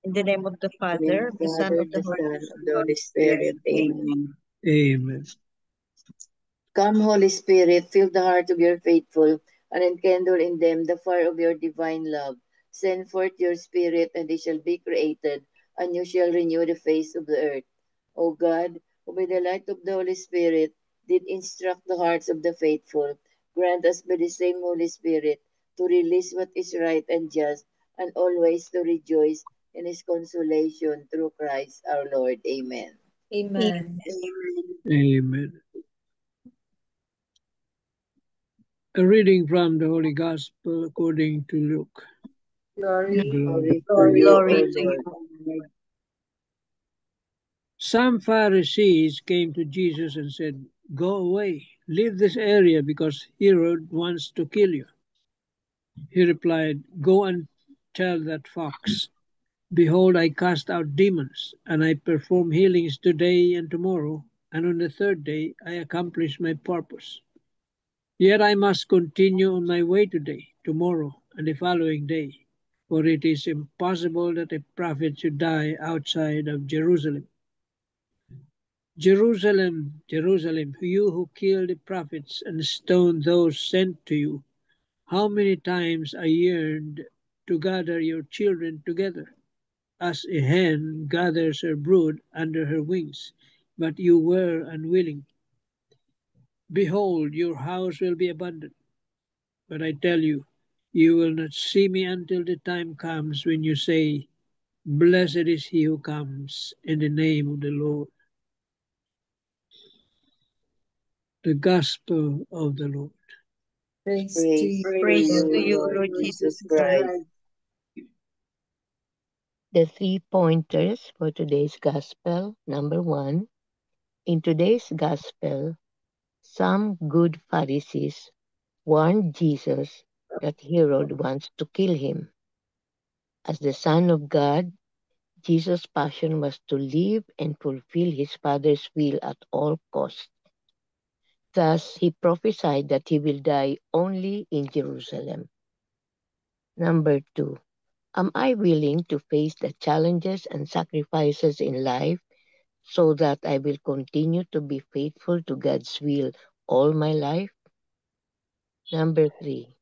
In the name of the Father, In the the Son, Father, of the the Holy Son, of the Holy Spirit. Amen. Amen. Come, Holy Spirit, fill the heart of your faithful, and enkindle in them the fire of your divine love. Send forth your Spirit, and they shall be created, and you shall renew the face of the earth. O God, who by the light of the Holy Spirit did instruct the hearts of the faithful, grant us by the same Holy Spirit to release what is right and just, and always to rejoice in his consolation through Christ our Lord. Amen. Amen. Amen. A reading from the Holy Gospel according to Luke. Glory. Glory. Glory to you. Lord. Some Pharisees came to Jesus and said, "Go away, leave this area because Herod wants to kill you." He replied, "Go and tell that fox, behold, I cast out demons, and I perform healings today and tomorrow, and on the third day I accomplish my purpose. Yet I must continue on my way today, tomorrow, and the following day, for it is impossible that a prophet should die outside of Jerusalem. Jerusalem, Jerusalem, you who kill the prophets and stone those sent to you, how many times I yearned to gather your children together, as a hen gathers her brood under her wings, but you were unwilling. Behold, your house will be abandoned. But I tell you, you will not see me until the time comes when you say, Blessed is he who comes in the name of the Lord." The Gospel of the Lord. Praise to Praise you, to Praise to you, you, Lord Lord Jesus Jesus Christ. Christ. The 3 pointers for today's Gospel. Number 1, in today's Gospel, some good Pharisees warned Jesus that Herod wants to kill him. As the Son of God, Jesus' passion was to live and fulfill his Father's will at all costs. Thus, he prophesied that he will die only in Jerusalem. Number 2, am I willing to face the challenges and sacrifices in life so that I will continue to be faithful to God's will all my life? Number 3,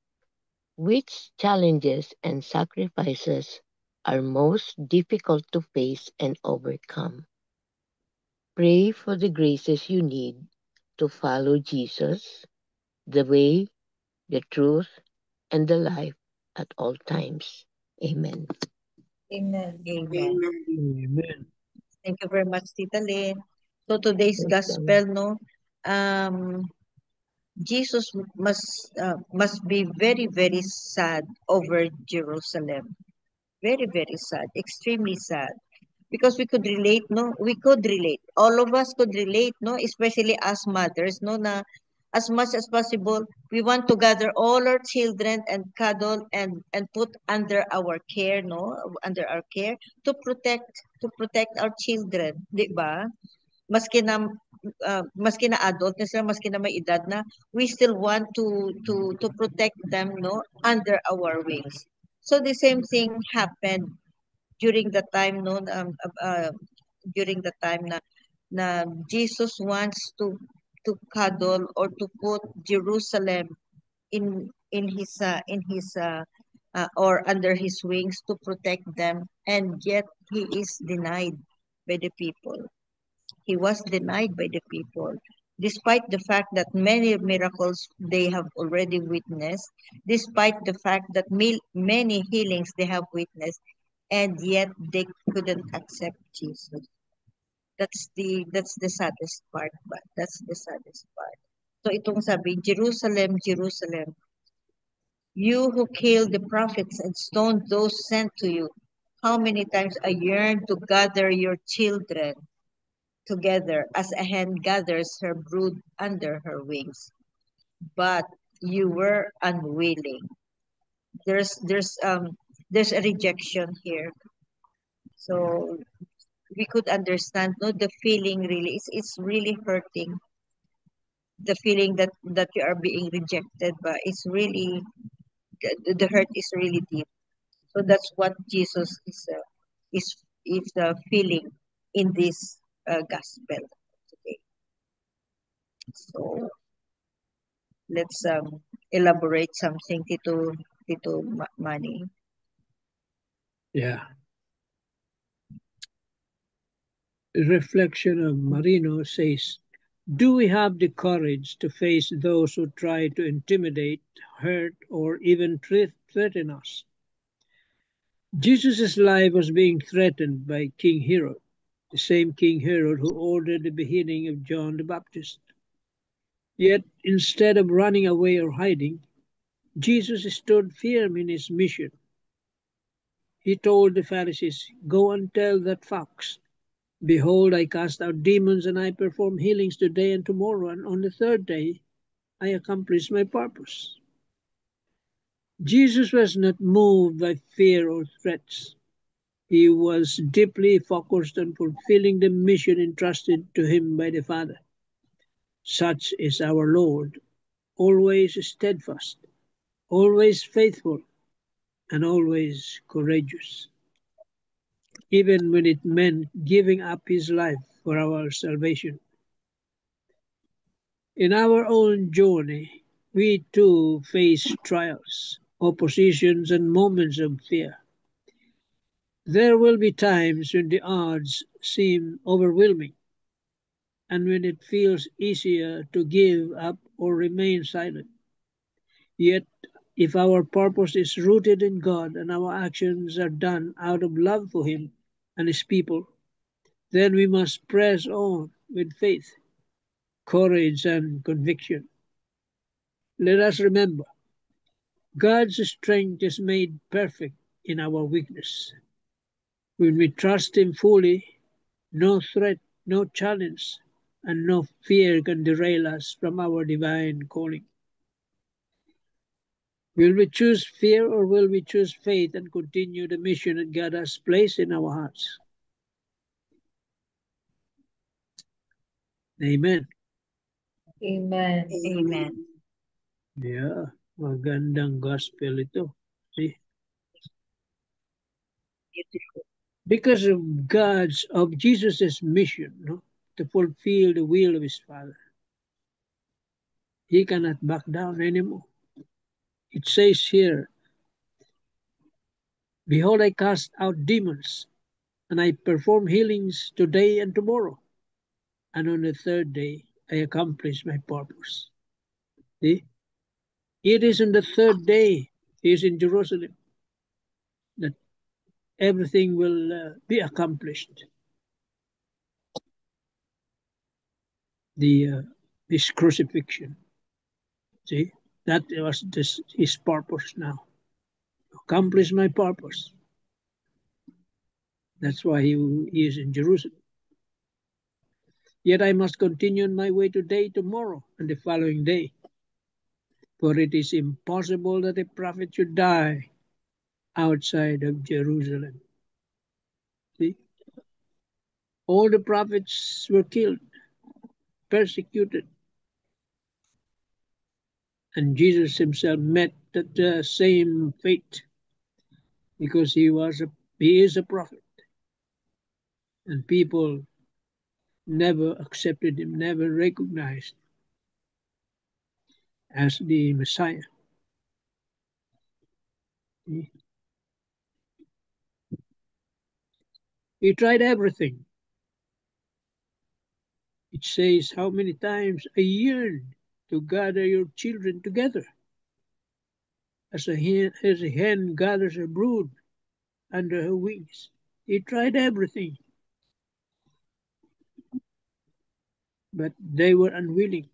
which challenges and sacrifices are most difficult to face and overcome? Pray for the graces you need to follow Jesus, the way, the truth, and the life at all times. Amen. Amen. Amen. Amen. Thank you very much, Tita Lynn. So today's Welcome. gospel, no, Jesus must be very very sad over Jerusalem. Very very sad, extremely sad. Because we could relate, no, we could relate, all of us could relate, no, especially as mothers, no, na as much as possible we want to gather all our children and cuddle and put under our care, no, under our care to protect our children, di ba? Maski na maski na adult na sila, maski na may edad na, we still want to protect them, no, under our wings. So the same thing happened during the time, no, during the time na Jesus wants to cuddle or to put Jerusalem in his or under his wings to protect them, and yet he is denied by the people. He was denied by the people, despite the fact that many miracles they have already witnessed, despite the fact that many healings they have witnessed, and yet they couldn't accept Jesus. That's the saddest part, but that's the saddest part. So itong sabi, Jerusalem, Jerusalem, you who killed the prophets and stoned those sent to you, how many times I yearned to gather your children together as a hen gathers her brood under her wings, but you were unwilling. There's a rejection here. So we could understand, no, the feeling really it's really hurting. The feeling that you are being rejected, but it's really the hurt is really deep. So that's what Jesus is. is the feeling in this gospel today. So let's elaborate something, Tito Manny. Yeah. The reflection of Marino says, do we have the courage to face those who try to intimidate, hurt, or even threaten us? Jesus' life was being threatened by King Herod, the same King Herod who ordered the beheading of John the Baptist. Yet, instead of running away or hiding, Jesus stood firm in his mission. He told the Pharisees, go and tell that fox, behold, I cast out demons and I perform healings today and tomorrow, and on the third day I accomplish my purpose. Jesus was not moved by fear or threats. He was deeply focused on fulfilling the mission entrusted to him by the Father. Such is our Lord, always steadfast, always faithful, and always courageous, even when it meant giving up his life for our salvation. In our own journey, we too face trials, oppositions, and moments of fear. There will be times when the odds seem overwhelming and when it feels easier to give up or remain silent. Yet, if our purpose is rooted in God and our actions are done out of love for Him and His people, then we must press on with faith, courage, and conviction. Let us remember, God's strength is made perfect in our weakness. When we trust Him fully, no threat, no challenge, and no fear can derail us from our divine calling. Will we choose fear or will we choose faith and continue the mission that God has placed in our hearts? Amen. Amen. Amen. Yeah, magandang gospel ito. See? Beautiful. Because of Jesus' mission, no, to fulfill the will of his Father, he cannot back down anymore. It says here, behold, I cast out demons, and I perform healings today and tomorrow, and on the third day I accomplish my purpose. See? It is on the third day he is in Jerusalem that everything will be accomplished. The his crucifixion. See, that was his purpose now. Accomplish my purpose. That's why he is in Jerusalem. Yet I must continue on my way today, tomorrow, and the following day. For it is impossible that a prophet should die outside of Jerusalem. See? All the prophets were killed, persecuted, and Jesus himself met that same fate because he is a prophet, and people never accepted him, never recognized as the Messiah. He tried everything. It says, how many times I yearned to gather your children together, as a hen gathers her brood under her wings. He tried everything, but they were unwilling.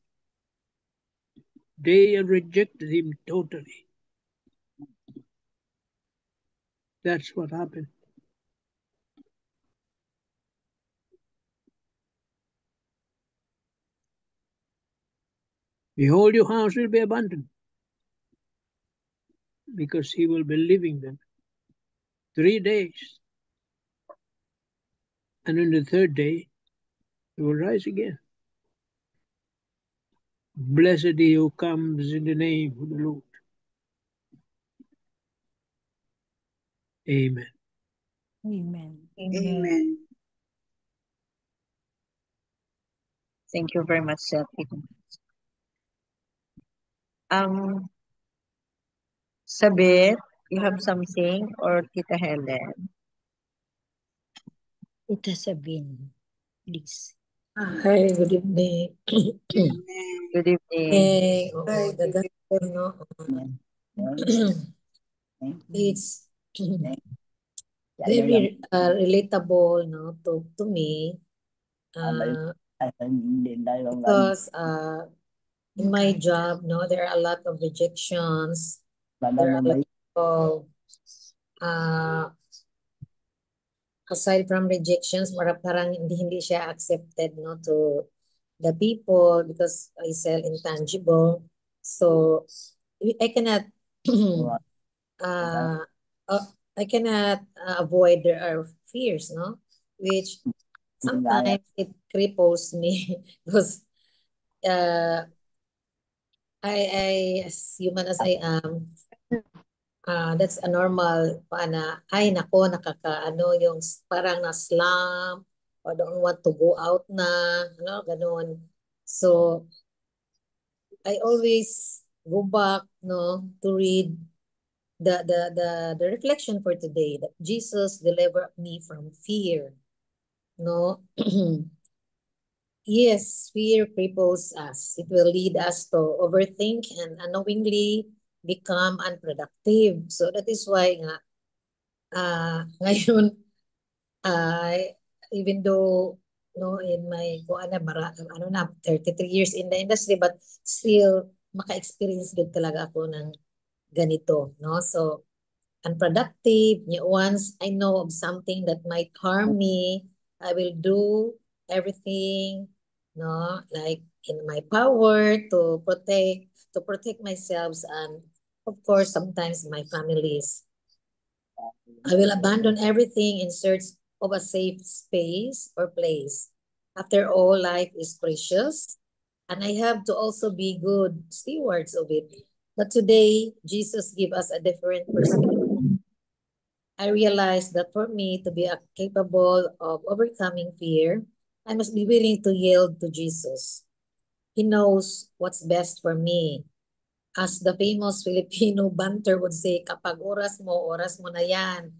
They rejected him totally. That's what happened. Behold, your house will be abandoned, because he will be leaving them 3 days. And on the third day, he will rise again. Blessed he who comes in the name of the Lord. Amen. Amen. Amen. Thank you very much, Tito. Sabit, you have something, or Tita Helen? Tita Sabine, please. Hi, good evening. Good evening. Oo, the gospel, no? It's very relatable, no, to me. Because in my job, no, there are a lot of rejections. There are a lot of aside from rejections, parang hindi siya accepted, no, to the people because I sell intangible. So I cannot uh, I cannot avoid there are fears, no, which sometimes it cripples me because uh, I as human as I am, that's a normal na, ay nako, nakakaano yung parang na-slump or don't want to go out na, ano, ganun. So, I always go back, no, to read the reflection for today that Jesus delivered me from fear, no. Yes, fear cripples us. It will lead us to overthink and unknowingly become unproductive. So that is why nga ngayon I even though no in my ano na 33 years in the industry but still maka-experience din talaga ako ng ganito, no? So unproductive. Once I know of something that might harm me, I will do everything, no, like in my power to protect myself and of course sometimes my families. I will abandon everything in search of a safe space or place. After all, life is precious, and I have to also be good stewards of it. But today, Jesus give us a different perspective. I realized that for me to be capable of overcoming fear, I must be willing to yield to Jesus. He knows what's best for me. As the famous Filipino banter would say, kapag oras mo na yan.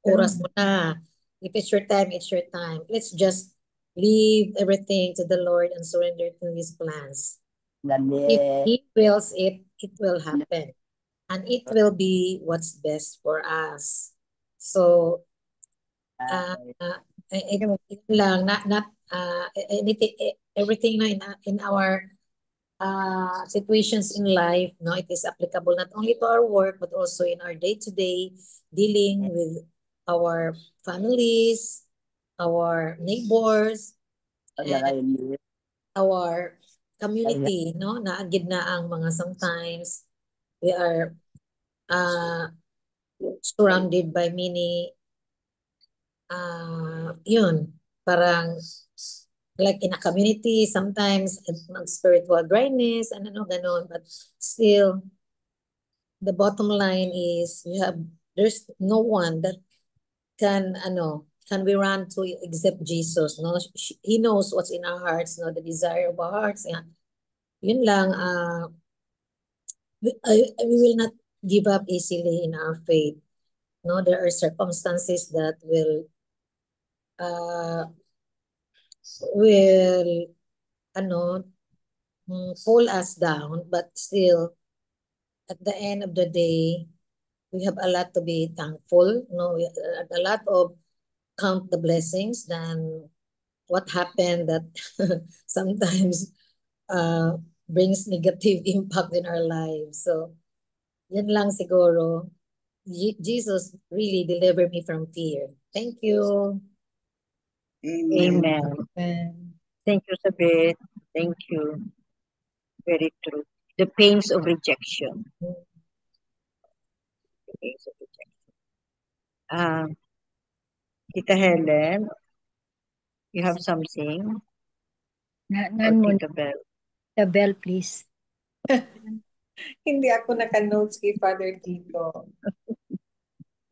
Oras mo na. If it's your time, it's your time. Let's just leave everything to the Lord and surrender to His plans. If He wills it, it will happen. And it will be what's best for us. So, it lang, not anything, everything na in our situations in life, no, it is applicable not only to our work but also in our day-to-day dealing with our families, our neighbors, and our community, no, na gidna ang mga sometimes we are surrounded by many yun, parang like in a community, sometimes spiritual dryness, and ano, ganon. But still, the bottom line is there's no one that can we run to except Jesus, no? He knows what's in our hearts, no? The desire of our hearts. Yeah. Yun lang, we will not give up easily in our faith. No, there are circumstances that will ano pull us down, but still at the end of the day we have a lot to be thankful, no, a lot of count the blessings than what happened that sometimes brings negative impact in our lives. So yan lang siguro. Jesus really delivered me from fear. Thank you. Amen. Thank you, Sabit. Thank you. Very true. The pains of rejection. The pains of rejection. Tita Helen, you have something? Or Tita Bell? The bell, please. Hindi ako naka-notes kay Father Tito.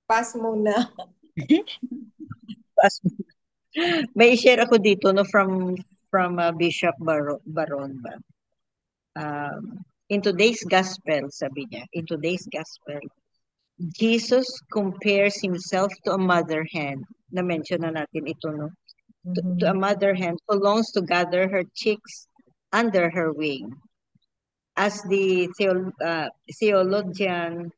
Pass muna. As, may share ako dito no from Bishop Baron ba. In today's gospel, sabi niya, in today's gospel, Jesus compares himself to a mother hen. Na-mention na natin ito, no? To a mother hen who longs to gather her chicks under her wing. As the theologian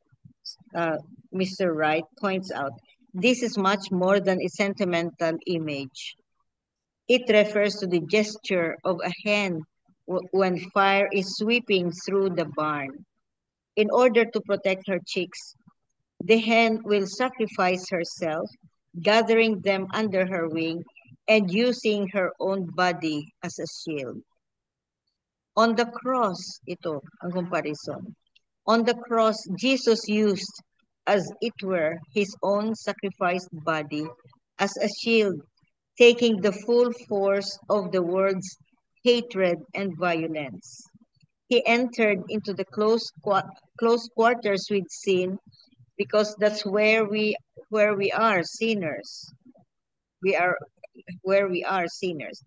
Mr. Wright points out, this is much more than a sentimental image. It refers to the gesture of a hen when fire is sweeping through the barn. In order to protect her chicks, the hen will sacrifice herself, gathering them under her wing and using her own body as a shield. On the cross, ito ang comparison. On the cross, Jesus used, as it were, his own sacrificed body as a shield, taking the full force of the world's hatred and violence. He entered into the close quarters with sin because that's where we are sinners. We are where we are sinners,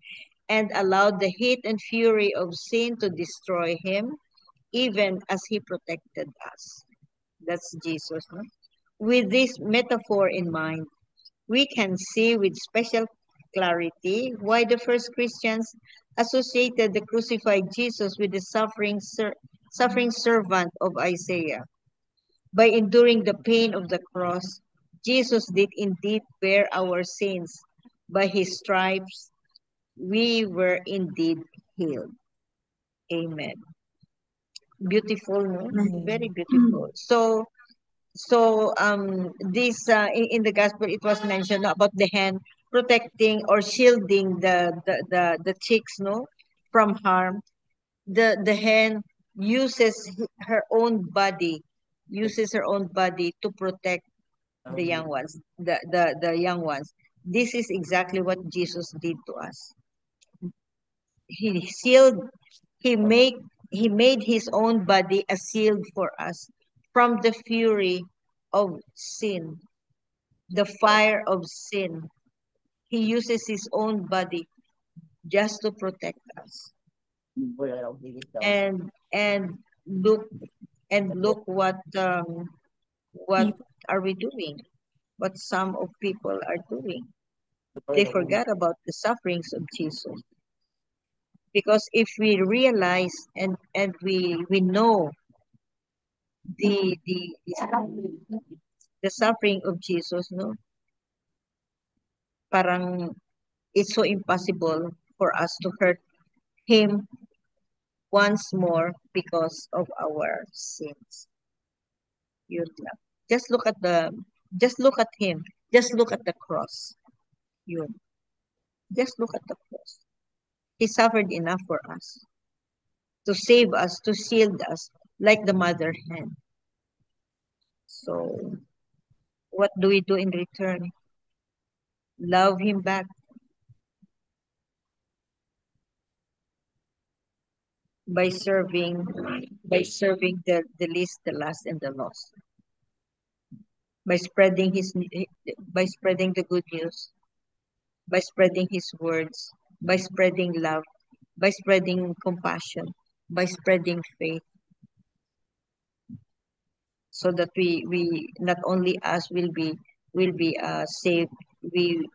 and allowed the heat and fury of sin to destroy him, even as he protected us. That's Jesus. No? With this metaphor in mind, we can see with special clarity why the first Christians associated the crucified Jesus with the suffering servant of Isaiah. By enduring the pain of the cross, Jesus did indeed bear our sins. By his stripes, we were indeed healed. Amen. Beautiful, no? Very beautiful. So this in the gospel it was mentioned about the hen protecting or shielding the chicks, no, from harm. The hen uses her own body to protect the young ones, the young ones. This is exactly what Jesus did to us. He sealed, he made his own body a shield for us from the fury of sin, the fire of sin. He uses his own body just to protect us. And look what are we doing? What some of people are doing? They forgot about the sufferings of Jesus. Because if we realize and we know the suffering of Jesus, no, parang it's so impossible for us to hurt him once more because of our sins. Yun lang. Just look at him. Just look at the cross. Yun. Just look at the cross. He suffered enough for us to save us, to shield us, like the mother hen. So, what do we do in return? Love him back. By serving the least, the last, and the lost. By spreading the good news, by spreading his words, by spreading love, by spreading compassion, by spreading faith, so that we not only us will be saved, we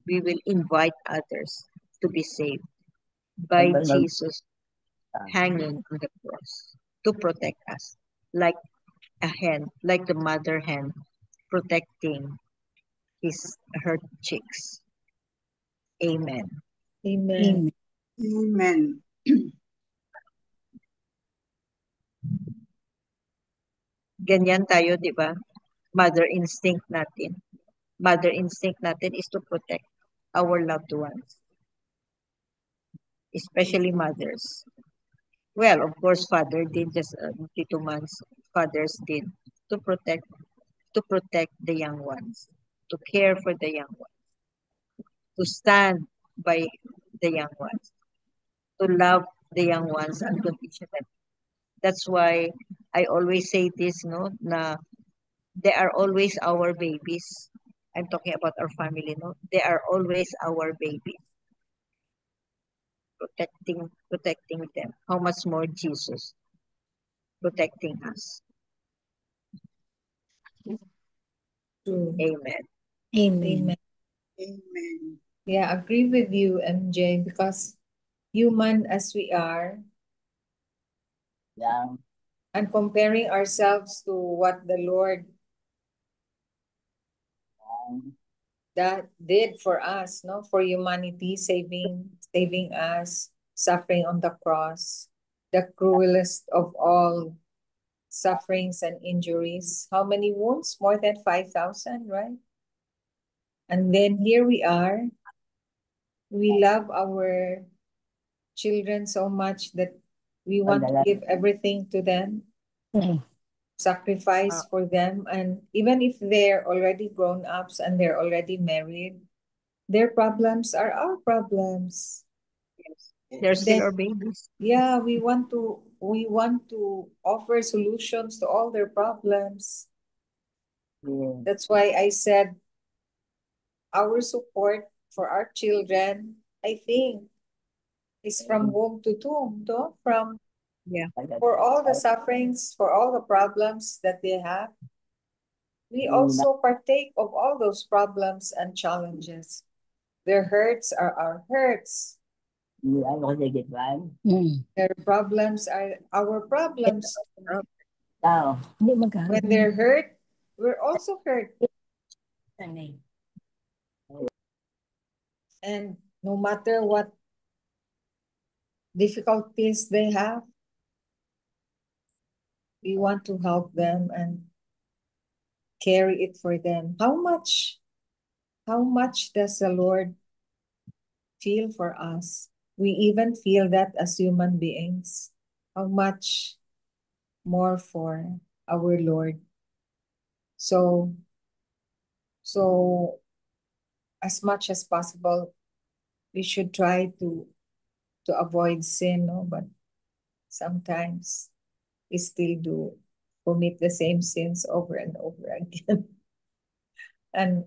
will invite others to be saved by Jesus hanging on the cross to protect us, like a hen, like the mother hen protecting her chicks. Amen. Amen. Amen. Ganyan tayo, di ba? Mother instinct natin. Mother instinct natin is to protect our loved ones, especially mothers. Well, of course, father did, just 2 months. Fathers did to protect the young ones, to care for the young ones, to stand by the young ones, to love the young ones unconditionally. That's why I always say this, no, na they are always our babies. I'm talking about our family, no? They are always our babies, protecting them. How much more Jesus protecting us? True. Amen. Amen. Amen. Yeah, agree with you, MJ, because human as we are, Yeah. and comparing ourselves to what the Lord that did for us, no, for humanity, saving us, suffering on the cross, the cruelest of all sufferings and injuries. How many wounds? More than 5,000, right? And then here we are. We love our children so much that we want to give everything to them, Mm. sacrifice for them. And even if they're already grown ups and they're already married, their problems are our problems. They're still Then our babies. yeah, we want to offer solutions to all their problems. Yeah. That's why I said our support for our children, I think, is from womb to tomb, no? From Yeah. for all the sufferings, for all the problems that they have, we also partake of all those problems and challenges. Their hurts are our hurts. Mm. Their problems are our problems. Hindi magkano. When they're hurt, we're also hurt. And no matter what difficulties they have, we want to help them and carry it for them. How much does the Lord feel for us? We even feel that as human beings. How much more for our Lord? So as much as possible, we should try to avoid sin, no? But sometimes we still do commit the same sins over and over again. And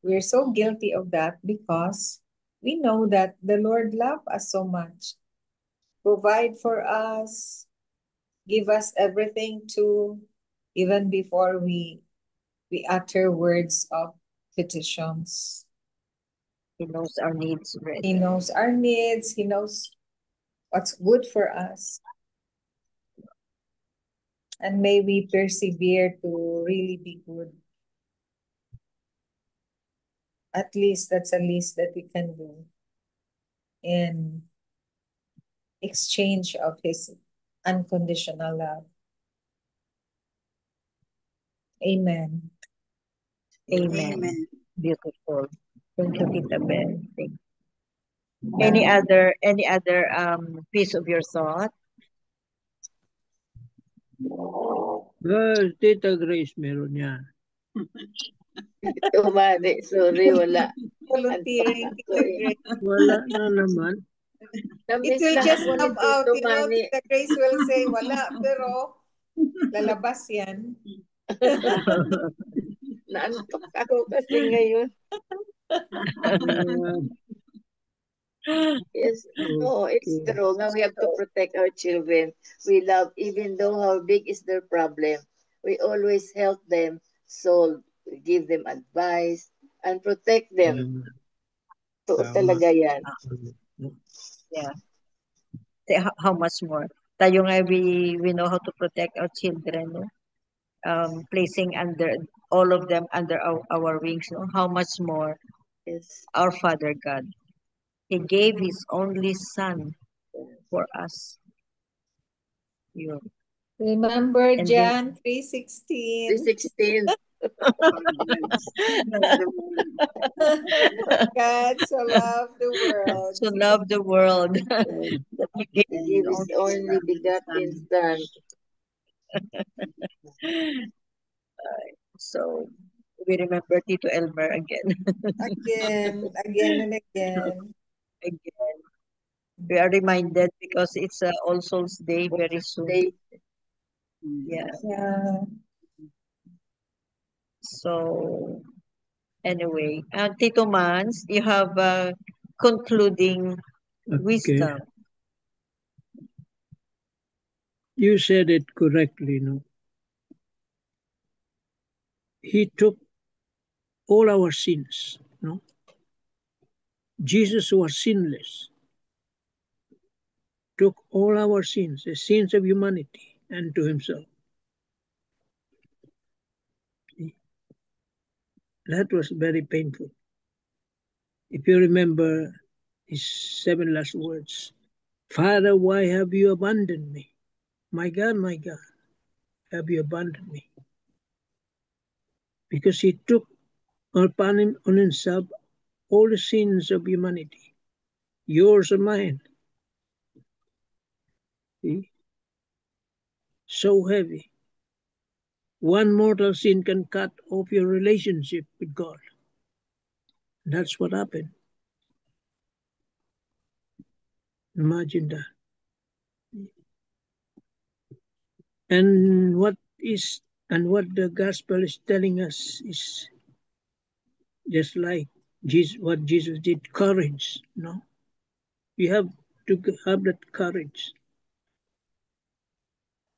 we're so guilty of that because we know that the Lord loves us so much. Provide for us, give us everything to, even before we utter words of petitions. He knows our needs He already. knows our needs. He knows what's good for us. And may we persevere to really be good. At least that's a least that we can do in exchange of His unconditional love. Amen. Amen. Amen. Beautiful. Thank you, Tita Bel. Thank you. Any other piece of your thought? Well, Tita Grace, meron yan. Tumali, sorry, wala. Volunteering, Antok Tita ako eh. Grace. Wala na naman. It Namiss will lang just ako ni come out, Tito Manny. Tita Grace will say, wala, pero lalabas yan. Naantok ako kasi ngayon. Yes, no, it's Okay. true. Now we have to protect our children. We love, even though how big is their problem, we always help them solve, give them advice, and protect them. So Tama. talaga yan. Yeah. Say, how much more? Tayo nga, we know how to protect our children, no? Placing under all of them under our wings, no? How much more Yes. our Father God? He gave His only Son for us. Yun. Remember And John 3:16. 316. God so loved the world. so love the world that He gave He His gave His only only begotten Son. So we remember Tito Elmer again. Again and again. Again. We are reminded because it's All Souls Day very soon. They, Yeah. Yeah. So Anyway, Tito Mans, you have concluding Okay. wisdom. You said it correctly, no? He took all our sins, no? Jesus was sinless, took all our sins, the sins of humanity, and to himself. That was very painful. If you remember his 7 last words, Father, why have you abandoned me? My God, have you abandoned me? Because he took upon himself all the sins of humanity, yours and mine. See? So heavy. One mortal sin can cut off your relationship with God. That's what happened. Imagine that. And what the gospel is telling us is just like what Jesus did, courage. No, you have to have that courage.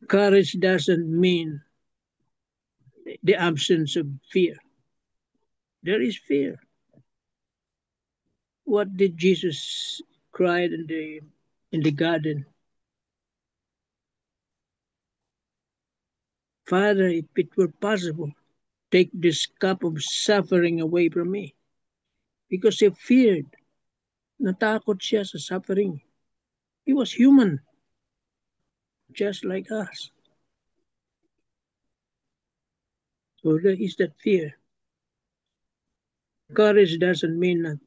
Courage doesn't mean the absence of fear. There is fear. What did Jesus cry in the garden? Father, if it were possible, take this cup of suffering away from me. Because he feared. Natakot siya sa suffering. He was human, just like us. So there is that fear. Courage doesn't mean that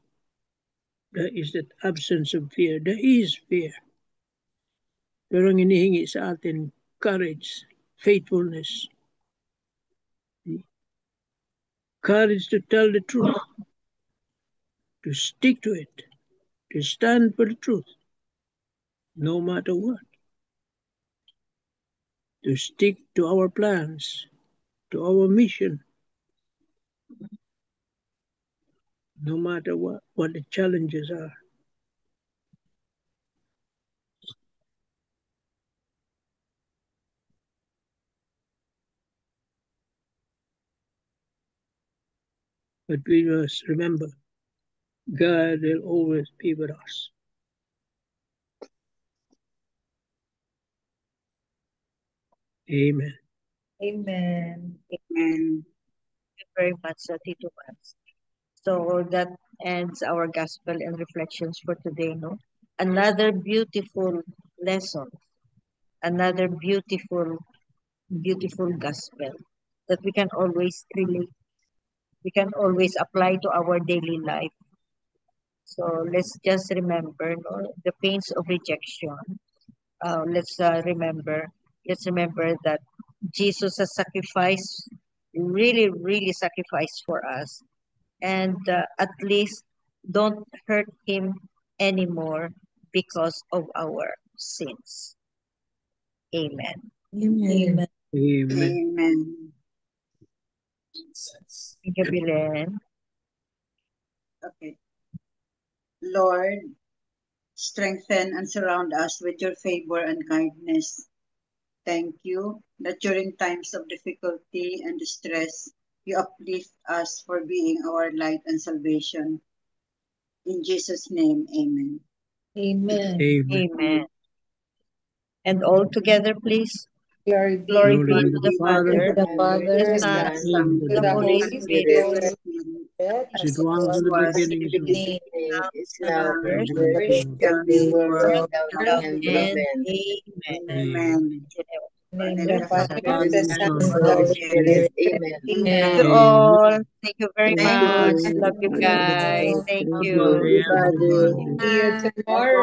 there is that absence of fear. There is fear. Pero ang hinihingi sa atin, courage, faithfulness. Courage to tell the truth, to stick to it, to stand for the truth, no matter what. To stick to our plans, to our mission, no matter what the challenges are. But we must remember, God will always be with us. Amen. Amen. Amen. Thank you very much, Tito Mans. So that ends our gospel and reflections for today, no? Another beautiful lesson, another beautiful gospel that we can always relate, we can always apply to our daily life. So let's just remember, no, the pains of rejection. Let's remember that Jesus has sacrificed, really sacrificed for us, and at least don't hurt him anymore because of our sins. Amen. Amen. Amen. Amen. Thank you, Belen. Okay. Lord, strengthen and surround us with your favor and kindness. Thank you that during times of difficulty and distress, you uplift us for being our light and salvation. In Jesus' name, amen. Amen. Amen. Amen. And all together, please. Glory be Glory Glory be be to to the the Glory Father, to Father, the Father, the Father, the Son, Son, and to the the the Holy Holy Holy Spirit, Spirit, Spirit, as it as it was was in As the was beginning, in is the now, is beginning, name now is and now forever. and and ever forever shall shall be. be be world world. without Now end. and Amen. amen. Amen. Amen. name The the The The Father, Father, Father, the And the Son, and and Son, the the Holy Holy Holy Spirit. Spirit. Spirit. Amen. thank Amen. you Amen. Amen. all. Thank you very Thank Amen. you much. all. Love you Amen. guys. Thank Love you, you. Leah. Everybody. Bye-bye. See you tomorrow.